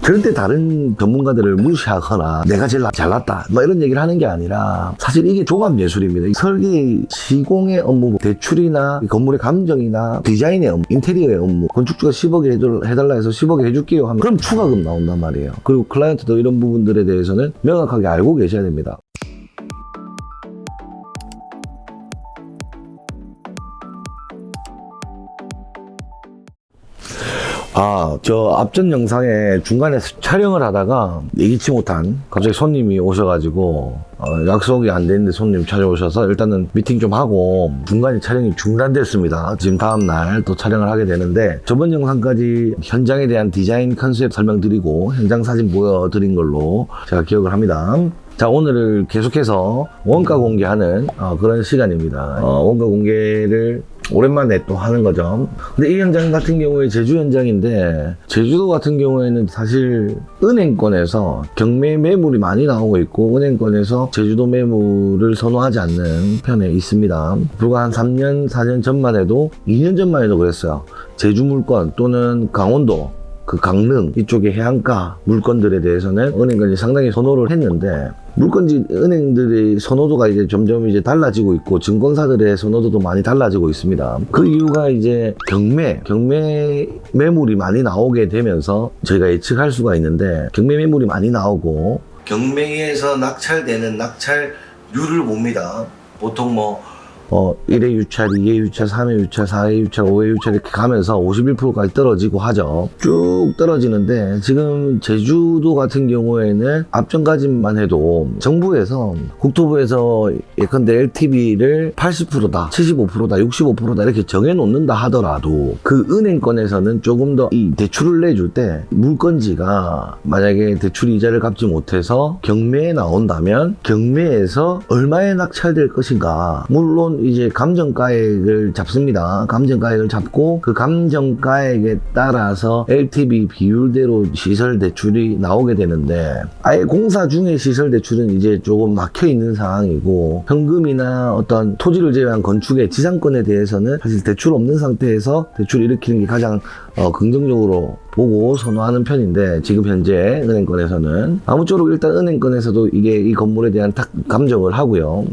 절대 다른 전문가들을 무시하거나 내가 제일 잘났다 뭐 이런 얘기를 하는 게 아니라 사실 이게 종합예술입니다. 설계 시공의 업무, 대출이나 건물의 감정이나 디자인의 업무, 인테리어의 업무, 건축주가 10억에 해달라 해서 10억에 해줄게요 하면 그럼 추가금 나온단 말이에요. 그리고 클라이언트도 이런 부분들에 대해서는 명확하게 알고 계셔야 됩니다. 저 앞전 영상에 중간에 촬영을 하다가 예기치 못한 갑자기 손님이 오셔가지고 약속이 안 됐는데 손님 찾아오셔서 일단은 미팅 좀 하고 중간에 촬영이 중단됐습니다. 지금 다음날 또 촬영을 하게 되는데 저번 영상까지 현장에 대한 디자인 컨셉 설명드리고 현장 사진 보여드린 걸로 제가 기억을 합니다. 자, 오늘을 계속해서 원가 공개하는 그런 시간입니다. 원가 공개를 오랜만에 또 하는 거죠. 근데 이 현장 같은 경우에 제주 현장인데 제주도 같은 경우에는 사실 은행권에서 경매 매물이 많이 나오고 있고 은행권에서 제주도 매물을 선호하지 않는 편에 있습니다. 불과 한 3년, 4년 전만 해도 2년 전만 해도 그랬어요. 제주 물건 또는 강원도 그 강릉 이쪽의 해안가 물건들에 대해서는 은행권이 상당히 선호를 했는데 물건지 은행들의 선호도가 이제 점점 이제 달라지고 있고 증권사들의 선호도도 많이 달라지고 있습니다. 그 이유가 이제 경매 매물이 많이 나오게 되면서 저희가 예측할 수가 있는데 경매 매물이 많이 나오고 경매에서 낙찰되는 낙찰률을 봅니다. 보통 1회 유찰, 2회 유찰, 3회 유찰, 4회 유찰, 5회 유찰 이렇게 가면서 51%까지 떨어지고 하죠. 쭉 떨어지는데 지금 제주도 같은 경우에는 앞전까지만 해도 정부에서 국토부에서 예컨대 LTV를 80%다, 75%다, 65%다 이렇게 정해놓는다 하더라도 그 은행권에서는 조금 더 이 대출을 내줄 때 물건지가 만약에 대출 이자를 갚지 못해서 경매에 나온다면 경매에서 얼마에 낙찰될 것인가. 물론 이제 감정가액을 잡습니다. 감정가액을 잡고 그 감정가액에 따라서 LTV 비율대로 시설 대출이 나오게 되는데 아예 공사 중에 시설 대출은 이제 조금 막혀 있는 상황이고 현금이나 어떤 토지를 제외한 건축의 지상권에 대해서는 사실 대출 없는 상태에서 대출을 일으키는 게 가장 긍정적으로 보고 선호하는 편인데 지금 현재 은행권에서는 아무쪼록 일단 은행권에서도 이게 이 건물에 대한 감정을 하고요.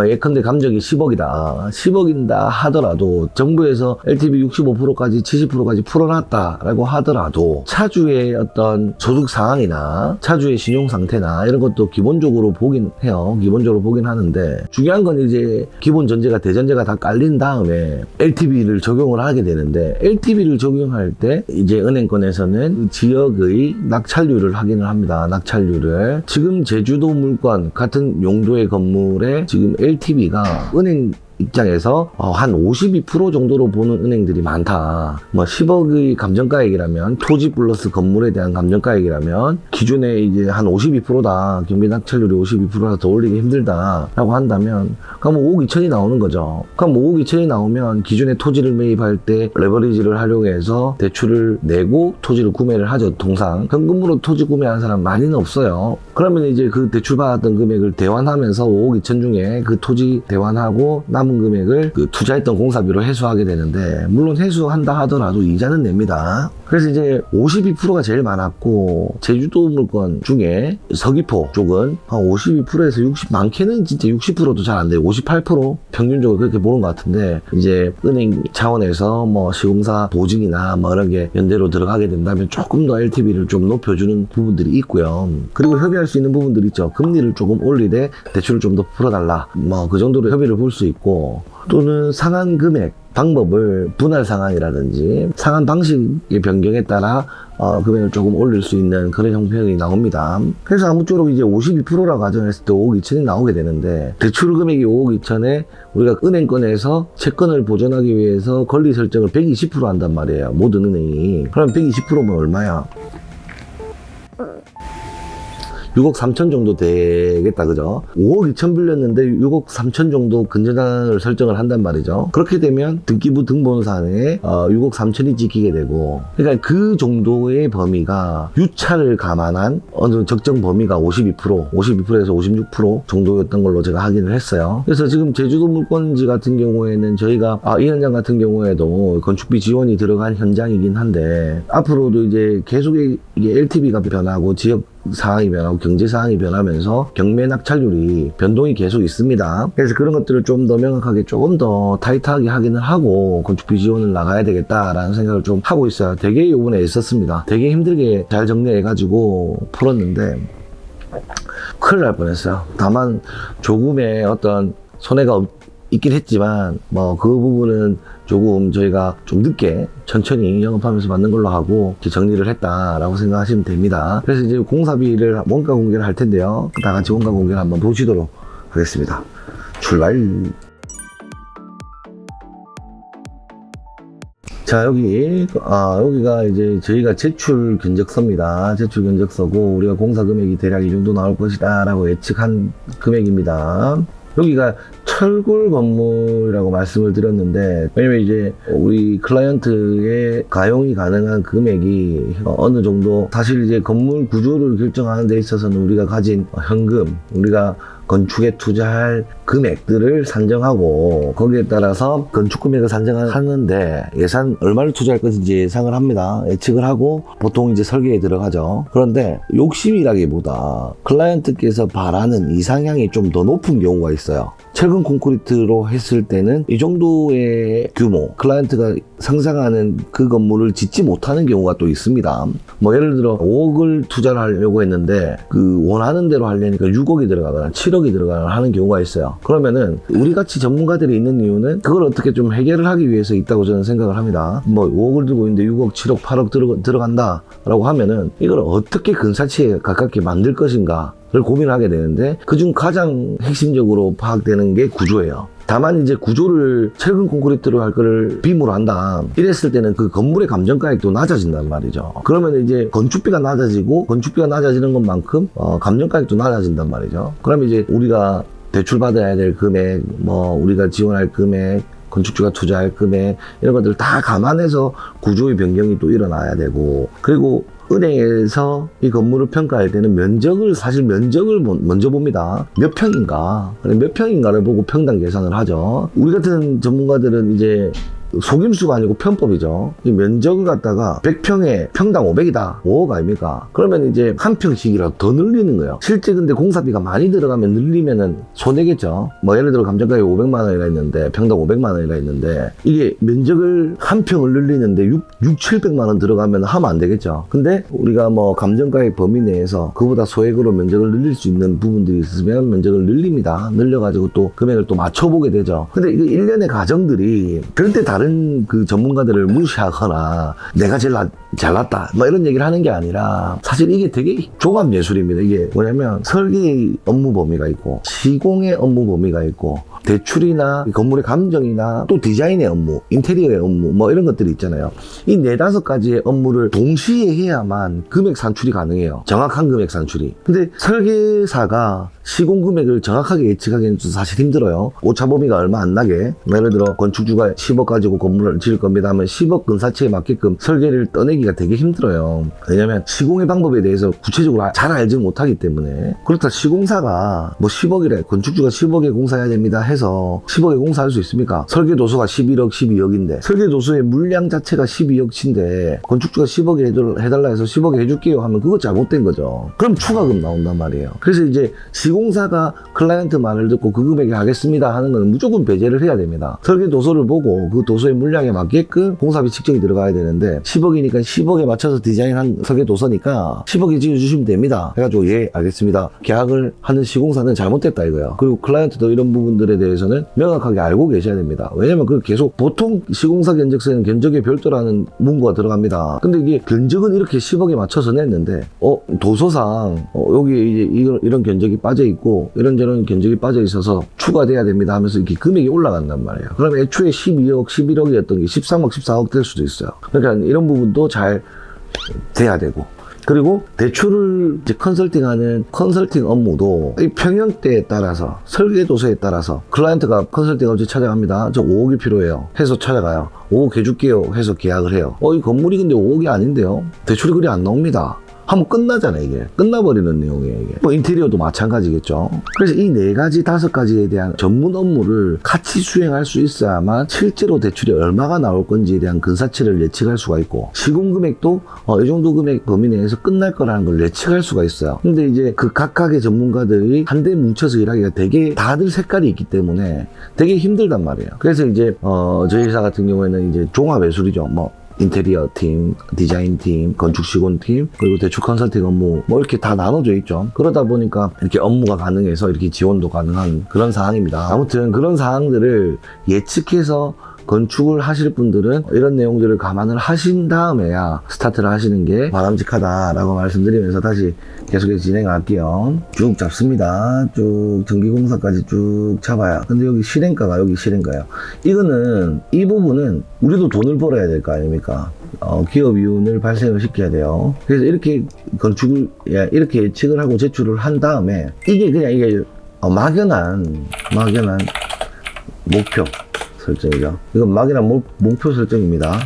예컨대 감정이 10억이다 10억인다 하더라도 정부에서 LTV 65%까지 70%까지 풀어놨다라고 하더라도 차주의 어떤 소득 상황이나 차주의 신용 상태나 이런 것도 기본적으로 보긴 해요. 기본적으로 보긴 하는데 중요한 건 이제 기본 전제가 대전제가 다 깔린 다음에 LTV를 적용을 하게 되는데 LTV를 적용할 때 이제 은행권에서는 지역의 낙찰률을 확인을 합니다. 낙찰률을 지금 제주도 물건 같은 용도의 건물의 지금 LTV가 은행 입장에서 한 52% 정도로 보는 은행들이 많다. 10억의 감정가액이라면 토지 플러스 건물에 대한 감정가액이라면 기존에 이제 한 52%다. 경매 낙찰률이 52%라 더 올리기 힘들다라고 한다면 그럼 5억 2천이 나오는 거죠. 그럼 5억 2천이 나오면 기존에 토지를 매입할 때 레버리지를 활용해서 대출을 내고 토지를 구매를 하죠. 통상 현금으로 토지 구매하는 사람 많이는 없어요. 그러면 이제 그 대출 받았던 금액을 대환하면서 5억 2천 중에 그 토지 대환하고 남은 금액을 그 투자했던 공사비로 해소하게 되는데 물론 해소한다 하더라도 이자는 냅니다. 그래서 이제 52%가 제일 많았고 제주도 물건 중에 서귀포 쪽은 한 52%에서 60 많게는 진짜 60%도 잘 안 돼요. 58% 평균적으로 그렇게 보는 것 같은데 이제 은행 차원에서 시공사 보증이나 이런 게 연대로 들어가게 된다면 조금 더 LTV를 좀 높여주는 부분들이 있고요. 그리고 협의할 수 있는 부분들이 있죠. 금리를 조금 올리되 대출을 좀 더 풀어달라 그 정도로 협의를 볼 수 있고 또는 상한 금액 방법을 분할 상한이라든지 상한 방식의 변경에 따라 금액을 조금 올릴 수 있는 그런 형편이 나옵니다. 그래서 아무쪼록 이제 52%라고 가정했을 때 5억 2천이 나오게 되는데 대출 금액이 5억 2천에 우리가 은행권에서 채권을 보존하기 위해서 권리 설정을 120% 한단 말이에요. 모든 은행이. 그럼 120%면 얼마야? 6억 3천 정도 되겠다, 그죠? 5억 2천 빌렸는데 6억 3천 정도 근저당을 설정을 한단 말이죠. 그렇게 되면 등기부 등본상에 6억 3천이 찍히게 되고, 그러니까 그 정도의 범위가 유찰을 감안한 어느 적정 범위가 52%에서 56% 정도였던 걸로 제가 확인을 했어요. 그래서 지금 제주도 물건지 같은 경우에는 저희가 이 현장 같은 경우에도 건축비 지원이 들어간 현장이긴 한데 앞으로도 이제 계속 이게 LTV가 변하고 지역 상황이 변하고 경제 상황이 변하면서 경매 낙찰률이 변동이 계속 있습니다. 그래서 그런 것들을 좀 더 명확하게 조금 더 타이트하게 하기는 하고 건축비 지원을 나가야 되겠다라는 생각을 좀 하고 있어요. 되게 요번에 있었습니다. 되게 힘들게 잘 정리해가지고 풀었는데 큰일 날 뻔했어요. 다만 조금의 어떤 손해가 있긴 했지만 뭐 그 부분은 조금 저희가 좀 늦게 천천히 영업하면서 받는 걸로 하고 정리를 했다라고 생각하시면 됩니다. 그래서 이제 공사비를 원가 공개를 할 텐데요. 다 같이 원가 공개를 한번 보시도록 하겠습니다. 출발. 자, 여기가 이제 저희가 제출 견적서입니다. 제출 견적서고 우리가 공사 금액이 대략 이 정도 나올 것이다 라고 예측한 금액입니다. 여기가 철골 건물이라고 말씀을 드렸는데, 왜냐면 이제 우리 클라이언트의 가용이 가능한 금액이 어느 정도, 사실 이제 건물 구조를 결정하는 데 있어서는 우리가 가진 현금, 우리가 건축에 투자할 금액들을 산정하고 거기에 따라서 건축 금액을 산정하는데 예산 얼마를 투자할 것인지 예상을 합니다. 예측을 하고 보통 이제 설계에 들어가죠. 그런데 욕심이라기보다 클라이언트께서 바라는 이상향이 좀 더 높은 경우가 있어요. 철근 콘크리트로 했을 때는 이 정도의 규모, 클라이언트가 상상하는 그 건물을 짓지 못하는 경우가 또 있습니다. 뭐 예를 들어 5억을 투자를 하려고 했는데 그 원하는 대로 하려니까 6억이 들어가거나 7억이 들어가거나 하는 경우가 있어요. 그러면은 우리 같이 전문가들이 있는 이유는 그걸 어떻게 좀 해결을 하기 위해서 있다고 저는 생각을 합니다. 뭐 5억을 들고 있는데 6억, 7억, 8억 들어간다 라고 하면은 이걸 어떻게 근사치에 가깝게 만들 것인가 를 고민하게 되는데, 그중 가장 핵심적으로 파악되는 게 구조예요. 다만 이제 구조를 철근 콘크리트로 할 거를 빔으로 한다 이랬을 때는 그 건물의 감정가액도 낮아진단 말이죠. 그러면 이제 건축비가 낮아지고, 건축비가 낮아지는 것만큼 감정가액도 낮아진단 말이죠. 그러면 이제 우리가 대출받아야 될 금액, 뭐 우리가 지원할 금액, 건축주가 투자할 금액, 이런 것들을 다 감안해서 구조의 변경이 또 일어나야 되고, 그리고 은행에서 이 건물을 평가할 때는 사실 면적을 먼저 봅니다. 몇 평인가, 몇 평인가를 보고 평당 계산을 하죠. 우리 같은 전문가들은 이제 속임수가 아니고 편법이죠. 이 면적을 갖다가 100평에 평당 500이다. 5억 아닙니까? 그러면 이제 한 평씩이라도 더 늘리는 거예요. 실제 근데 공사비가 많이 들어가면 늘리면은 손해겠죠. 뭐 예를 들어 감정가액이 500만 원이라 했는데 평당 500만 원이라 했는데 이게 면적을 한 평을 늘리는데 700만 원 들어가면 하면 안 되겠죠. 근데 우리가 뭐 감정가액 범위 내에서 그보다 소액으로 면적을 늘릴 수 있는 부분들이 있으면 면적을 늘립니다. 늘려가지고 또 금액을 또 맞춰보게 되죠. 근데 이거 일련의 과정들이 절대 다른 그 전문가들을 무시하거나 내가 제일 잘났다 뭐 이런 얘기를 하는 게 아니라, 사실 이게 되게 종합 예술입니다. 이게 뭐냐면 설계의 업무 범위가 있고 시공의 업무 범위가 있고 대출이나 건물의 감정이나 또 디자인의 업무, 인테리어의 업무 뭐 이런 것들이 있잖아요. 이 4-5가지의 업무를 동시에 해야만 금액 산출이 가능해요. 정확한 금액 산출이. 근데 설계사가 시공 금액을 정확하게 예측하기는 사실 힘들어요. 오차 범위가 얼마 안 나게, 예를 들어 건축주가 10억 가지고 건물을 지을 겁니다 하면 10억 근사치에 맞게끔 설계를 떠내기가 되게 힘들어요. 왜냐면 시공의 방법에 대해서 구체적으로 잘 알지 못하기 때문에. 그렇다 시공사가 뭐 10억이래, 건축주가 10억에 공사해야 됩니다 해서 10억에 공사할 수 있습니까? 설계도서가 11억, 12억인데 설계도서의 물량 자체가 12억치인데 건축주가 10억에 해달라 해서 10억에 해줄게요 하면 그거 잘못된 거죠. 그럼 추가금 나온단 말이에요. 그래서 이제 시공사가 클라이언트 말을 듣고 그 금액에 하겠습니다 하는 건 무조건 배제를 해야 됩니다. 설계도서를 보고 그 도서의 물량에 맞게끔 공사비 측정이 들어가야 되는데 10억이니까 10억에 맞춰서 디자인한 설계도서니까 10억에 지어주시면 됩니다 해가지고 예 알겠습니다 계약을 하는 시공사는 잘못됐다 이거예요. 그리고 클라이언트도 이런 부분들에 대해서는 명확하게 알고 계셔야 됩니다. 왜냐면 그 계속 보통 시공사 견적서에는 견적에 별도라는 문구가 들어갑니다. 근데 이게 견적은 이렇게 10억에 맞춰서 냈는데 도서상 여기 이제 이런 견적이 빠져 있고 이런저런 견적이 빠져 있어서 추가돼야 됩니다 하면서 이렇게 금액이 올라간단 말이에요. 그러면 애초에 12억, 11억이었던 게 13억, 14억 될 수도 있어요. 그러니까 이런 부분도 잘 돼야 되고, 그리고 대출을 이제 컨설팅하는 컨설팅 업무도 이 평형대에 따라서 설계도서에 따라서 클라이언트가 컨설팅 업체 찾아갑니다. 저 5억이 필요해요 해서 찾아가요. 5억 해줄게요 해서 계약을 해요. 이 건물이 근데 5억이 아닌데요, 대출이 그리 안 나옵니다 하면 끝나잖아요. 이게 끝나버리는 내용이에요. 이게 뭐 인테리어도 마찬가지겠죠. 그래서 이 4가지 5가지에 대한 전문 업무를 같이 수행할 수 있어야만 실제로 대출이 얼마가 나올 건지에 대한 근사치를 예측할 수가 있고, 시공 금액도 이 정도 금액 범위 내에서 끝날 거라는 걸 예측할 수가 있어요. 근데 이제 그 각각의 전문가들이 한데 뭉쳐서 일하기가 되게 다들 색깔이 있기 때문에 되게 힘들단 말이에요. 그래서 이제 저희 회사 같은 경우에는 이제 종합 예술이죠. 뭐 인테리어 팀, 디자인 팀, 건축 시공 팀, 그리고 대출 컨설팅 업무 뭐 이렇게 다 나눠져 있죠. 그러다 보니까 이렇게 업무가 가능해서 이렇게 지원도 가능한 그런 상황입니다. 아무튼 그런 상황들을 예측해서 건축을 하실 분들은 이런 내용들을 감안을 하신 다음에야 스타트를 하시는 게 바람직하다라고 말씀드리면서 다시 계속해서 진행할게요. 쭉 잡습니다. 쭉 전기공사까지 쭉 잡아요. 근데 여기 실행가가 여기 실행가요. 이거는 이 부분은 우리도 돈을 벌어야 될 거 아닙니까? 기업 이윤을 발생을 시켜야 돼요. 그래서 이렇게 건축을 이렇게 예측을 하고 제출을 한 다음에 이게 그냥 이게 막연한 목표 설정이죠. 이건 막연한 목표 설정입니다.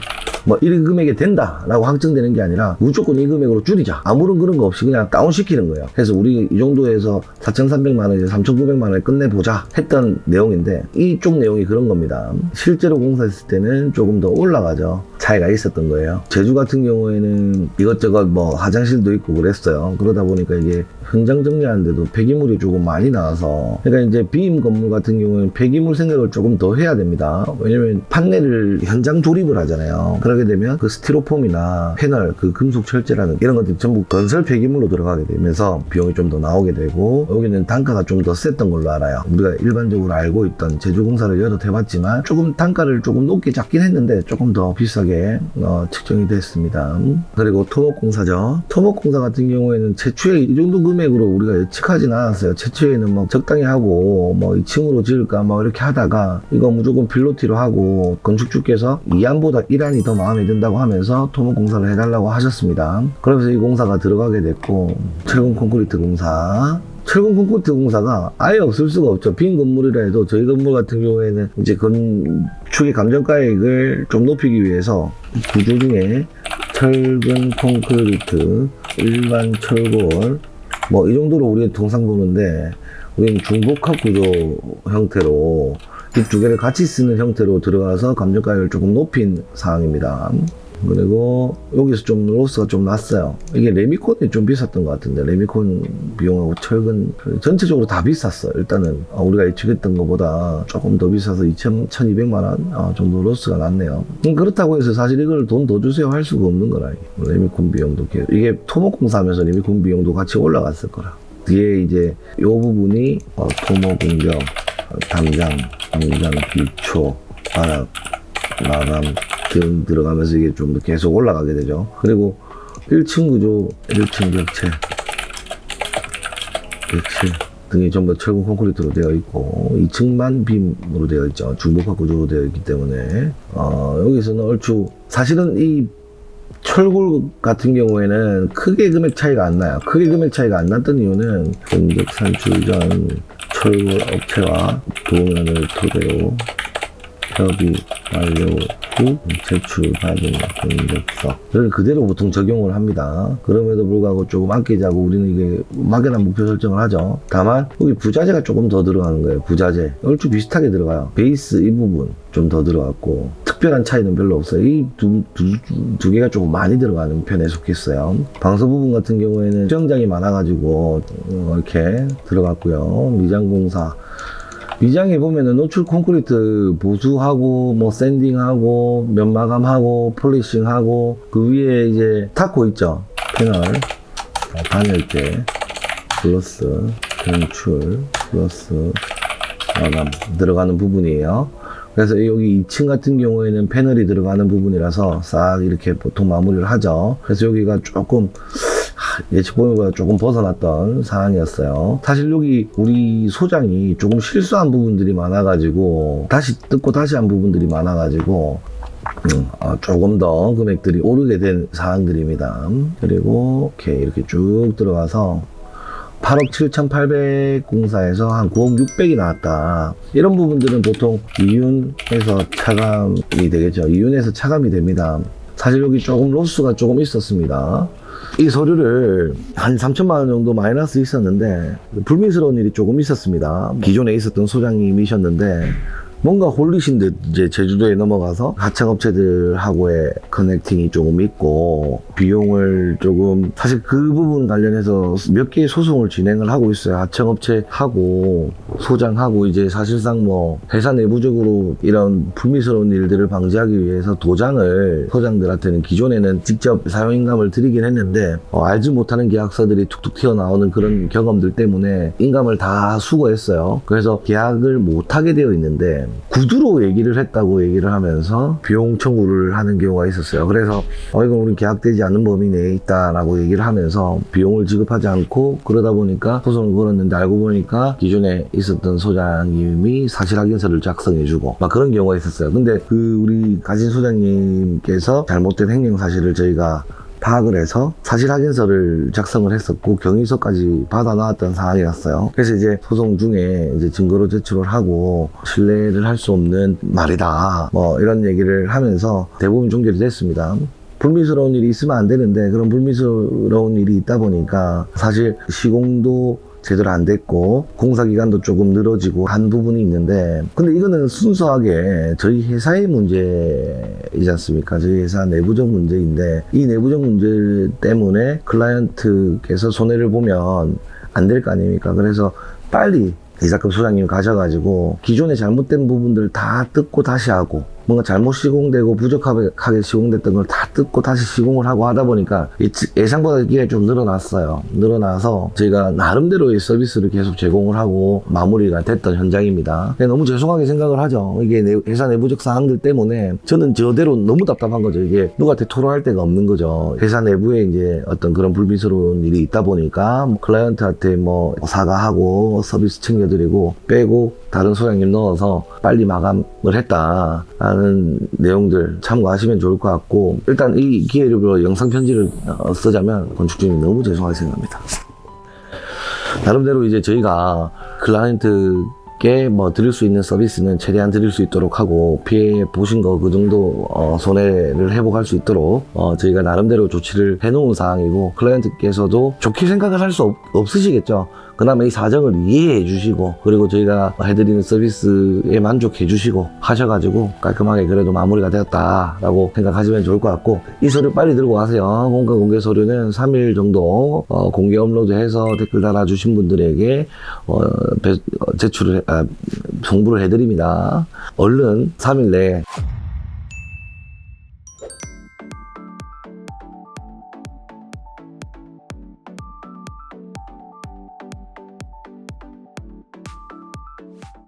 뭐 이 금액이 된다라고 확정되는 게 아니라 무조건 이 금액으로 줄이자. 아무런 그런 거 없이 그냥 다운시키는 거예요. 그래서 우리 이 정도에서 4,300만 원, 이제 3,900만 원에 끝내보자 했던 내용인데 이쪽 내용이 그런 겁니다. 실제로 공사했을 때는 조금 더 올라가죠. 차이가 있었던 거예요. 제주 같은 경우에는 이것저것 뭐 화장실도 있고 그랬어요. 그러다 보니까 이게 현장 정리하는데도 폐기물이 조금 많이 나와서, 그러니까 이제 비임 건물 같은 경우는 폐기물 생각을 조금 더 해야 됩니다. 왜냐면 판넬을 현장 조립을 하잖아요. 그러게 되면 그 스티로폼이나 패널, 그 금속 철제라는 이런 것들이 전부 건설 폐기물로 들어가게 되면서 비용이 좀 더 나오게 되고, 여기는 단가가 좀 더 셌던 걸로 알아요. 우리가 일반적으로 알고 있던 제주공사를 여러 해봤지만 조금 단가를 조금 높게 잡긴 했는데 조금 더 비싸게 측정이 됐습니다. 그리고 토목공사죠. 토목공사 같은 경우에는 최초에 이 정도 금액으로 우리가 예측하진 않았어요. 최초에는 뭐 적당히 하고 뭐 2층으로 지을까 뭐 이렇게 하다가 이거 무조건 필로티로 하고 건축주께서 2안보다 1안이 더 마음에 든다고 하면서 토목공사를 해달라고 하셨습니다. 그러면서 이 공사가 들어가게 됐고, 철근 콘크리트 공사. 철근 콘크리트 공사가 아예 없을 수가 없죠. 빈 건물이라 해도 저희 건물 같은 경우에는 이제 건축의 감정가액을 좀 높이기 위해서 구조 중에 철근 콘크리트, 일반 철골 뭐 이 정도로 우리가 통상 보는데, 우리는 중복합 구조 형태로 이 두 개를 같이 쓰는 형태로 들어가서 감정가액을 조금 높인 사항입니다. 그리고 여기서 좀 로스가 좀 났어요. 이게 레미콘이 좀 비쌌던 것 같은데, 레미콘 비용하고 철근 전체적으로 다 비쌌어. 일단은 우리가 예측했던 것보다 조금 더 비싸서 1,200만 원 정도 로스가 났네요. 그렇다고 해서 사실 이걸 돈 더 주세요 할 수가 없는 거라. 레미콘 비용도 이게 토목공사하면서 레미콘 비용도 같이 올라갔을 거라. 뒤에 이제 이 부분이 토목공정, 담장, 기초, 바닥, 마감 등 들어가면서 이게 좀 더 계속 올라가게 되죠. 그리고 1층 구조, 1층 벽체 등이 전부 철근 콘크리트로 되어 있고 2층만 빔으로 되어 있죠. 중복합 구조로 되어 있기 때문에 여기서는 얼추 사실은 이 철골 같은 경우에는 크게 금액 차이가 안 나요. 크게 금액 차이가 안 났던 이유는 공적 산출 전 철골 업체와 도면을 토대로 협의 완료 후 제출받은 공적서를 그대로 보통 적용을 합니다. 그럼에도 불구하고 조금 아끼자고 우리는 이게 막연한 목표 설정을 하죠. 다만 여기 부자재가 조금 더 들어가는 거예요. 부자재 얼추 비슷하게 들어가요. 베이스 이 부분 좀 더 들어갔고 특별한 차이는 별로 없어요. 이 두 개가 조금 많이 들어가는 편에 속했어요. 방수 부분 같은 경우에는 수영장이 많아가지고 이렇게 들어갔고요. 미장공사, 미장에 보면은 노출 콘크리트 보수하고 뭐 샌딩하고 면마감하고 폴리싱하고 그 위에 이제 타코 있죠. 패널, 단열재 플러스 연출 플러스 마감 들어가는 부분이에요. 그래서 여기 2층 같은 경우에는 패널이 들어가는 부분이라서 싹 이렇게 보통 마무리를 하죠. 그래서 여기가 조금 예측 범위보다 조금 벗어났던 상황이었어요. 사실 여기 우리 소장이 조금 실수한 부분들이 많아가지고 다시 뜯고 다시 한 부분들이 많아가지고 조금 더 금액들이 오르게 된 사항들입니다. 그리고 이렇게 쭉 들어가서 8억 7,800 공사에서 한 9억 600이 나왔다. 이런 부분들은 보통 이윤에서 차감이 되겠죠. 이윤에서 차감이 됩니다. 사실 여기 조금 로스가 조금 있었습니다. 이 서류를 한 3천만 원 정도 마이너스 있었는데 불미스러운 일이 조금 있었습니다. 기존에 있었던 소장님이셨는데 뭔가 홀리신 듯 이제 제주도에 넘어가서 하청업체들하고의 커넥팅이 조금 있고 비용을 조금 사실 그 부분 관련해서 몇 개의 소송을 진행을 하고 있어요. 하청업체하고 소장하고 이제 사실상 뭐 회사 내부적으로 이런 불미스러운 일들을 방지하기 위해서 도장을 소장들한테는 기존에는 직접 사용인감을 드리긴 했는데 알지 못하는 계약서들이 툭툭 튀어나오는 그런 경험들 때문에 인감을 다 수거했어요. 그래서 계약을 못하게 되어 있는데 구두로 얘기를 했다고 얘기를 하면서 비용 청구를 하는 경우가 있었어요. 그래서 이건 우리 계약되지 않는 범위 내에 있다라고 얘기를 하면서 비용을 지급하지 않고 그러다 보니까 소송을 걸었는데 알고 보니까 기존에 있었던 소장님이 사실 확인서를 작성해주고 막 그런 경우가 있었어요. 근데 그 우리 가진 소장님께서 잘못된 행령 사실을 저희가 파악을 해서 사실 확인서를 작성을 했었고 경위서까지 받아 나왔던 상황이었어요. 그래서 이제 소송 중에 이제 증거로 제출을 하고 신뢰를 할 수 없는 말이다 뭐 이런 얘기를 하면서 대부분 종결이 됐습니다. 불미스러운 일이 있으면 안 되는데 그런 불미스러운 일이 있다 보니까 사실 시공도 제대로 안 됐고 공사기간도 조금 늘어지고 한 부분이 있는데 근데 이거는 순수하게 저희 회사의 문제이지 않습니까? 저희 회사 내부적 문제인데 이 내부적 문제 때문에 클라이언트께서 손해를 보면 안 될 거 아닙니까? 그래서 빨리 이사급 소장님 가셔가지고 기존에 잘못된 부분들 다 뜯고 다시 하고 뭔가 잘못 시공되고 부족하게 시공됐던 걸 다 뜯고 다시 시공을 하고 하다 보니까 예상보다 기간이 좀 늘어났어요. 늘어나서 저희가 나름대로의 서비스를 계속 제공을 하고 마무리가 됐던 현장입니다. 너무 죄송하게 생각을 하죠. 이게 회사 내부적 사항들 때문에 저는 저대로 너무 답답한 거죠. 이게 누구한테 토로할 데가 없는 거죠. 회사 내부에 이제 어떤 그런 불미스러운 일이 있다 보니까 뭐 클라이언트한테 뭐 사과하고 서비스 챙겨드리고 빼고 다른 소장님 넣어서 빨리 마감을 했다라는 내용들 참고하시면 좋을 것 같고 일단 이 기회로 영상 편지를 쓰자면 건축주님이 너무 죄송하게 생각합니다. 나름대로 이제 저희가 클라이언트께 뭐 드릴 수 있는 서비스는 최대한 드릴 수 있도록 하고 피해 보신 거 그 정도 손해를 회복할 수 있도록 저희가 나름대로 조치를 해놓은 상황이고 클라이언트께서도 좋게 생각을 할 수 없으시겠죠. 그나마 이 사정을 이해해 주시고 그리고 저희가 해드리는 서비스에 만족해 주시고 하셔가지고 깔끔하게 그래도 마무리가 되었다라고 생각하시면 좋을 것 같고 이 서류 빨리 들고 가세요. 공개 서류는 3일 정도 공개 업로드해서 댓글 달아주신 분들에게 송부를 해드립니다. 얼른 3일 내에